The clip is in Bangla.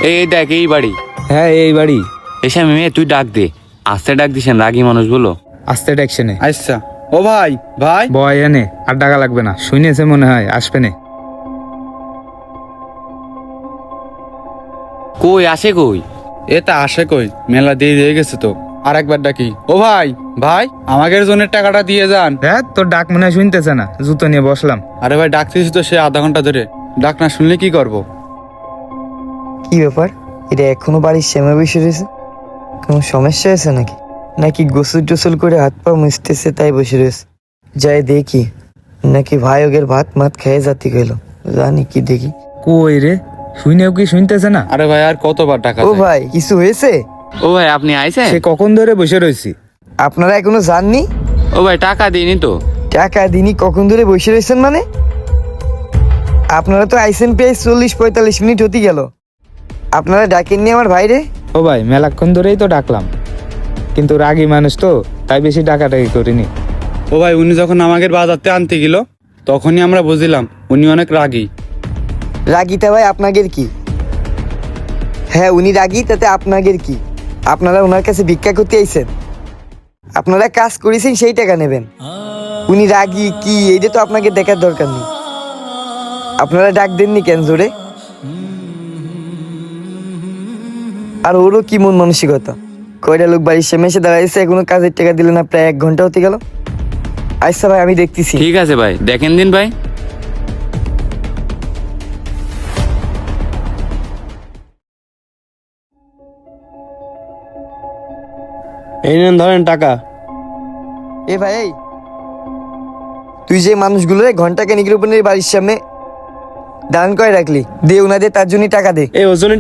এই দেখ এই বাড়ি। হ্যাঁ এই বাড়ি। এসে মেয়ে তুই ডাক দে, আস্তে ডাক দিস, রাগী মানুষ বলো। আস্তে ডাকছেনে। আচ্ছা। ও ভাই ভাই বয় এনে আর টাকা লাগবে না, শুনেছে মনে হয় আসবে না। কই আসে কই? এটা আসে কই, মেলা দেরি হয়ে গেছে তো। আর একবার ডাকি। ও ভাই ভাই আমাদের জন্য টাকাটা দিয়ে যান। হ্যাঁ তোর ডাক মনে হয় শুনতেছে না, জুতো নিয়ে বসলাম। আরে ভাই ডাকতেছি তো সে আধা ঘন্টা ধরে, ডাক না শুনলে কি করব? কি ব্যাপার, এটা এখনো বাড়ির শ্যামা বসে রয়েছে? কোনো সমস্যা আছে নাকি? নাকি গোসল টোসল করে হাত পা মুছতেছে তাই বসে রয়েছে? যাই দেখি, নাকি ভাই ওগের ভাত মাত খেয়ে জাতি গেল, জানি কি দেখি। কই রে, শুনেও কি শুনতেছে না? আরে ভাই আর কতবার টাকা ও চাই? ভাই কিছু হয়েছে? ও ভাই আপনি আইছেন? সে কখন ধরে বসে রয়েছি। আপনারা এখনো জাননি? ও ভাই টাকা দিইনি তো। টাকা দিনই কখন ধরে বসে রয়েছেন মানে? আপনারা তো আইসেন প্রায় 40-45 মিনিট হতে গেল, আপনারা ডাকেননি আমার ভাইরে? ও ভাই মেলাক্ষণ ধরেই তো ডাকলাম, কিন্তু রাগী মানুষ তো তাই বেশি ডাকাডাকি করিনি। ও ভাই উনি যখন আমাদের বাজারতে আনতে গেল তখনই আমরা বুঝলাম উনি অনেক রাগী। রাগিটা ভাই আপনাদের কি? হ্যাঁ উনি রাগী, তাতে আপনাদের কি? আপনারা ওনার কাছে ভিক্ষা করতে আইছেন? আপনারা কাজ করেছেন সেই টাকা নেবেন। উনি রাগী কি এইটা তো আপনাকে দেখার দরকার নেই। আপনারা ডাক দেননি কেন জোরে? আর ওরও কি মন মানসিকতা, কয়টা লোক বাড়ির সামনে এসে দাঁড়াইছে, এখনো কাজের টাকা দিলে না, প্রায় 1 ঘন্টা হতে গেল। আচ্ছা ভাই আমি দেখতেছি। ঠিক আছে ভাই, দেখেন দিন ভাই। এই নেন ধরেন টাকা। এ ভাই এই, তুই যে মানুষগুলো ঘন্টা কেনিকের উপর বাড়ির সামনে দান করে রাখলি, দে ওনাদের তার জন্য টাকা দে। এই ওজনে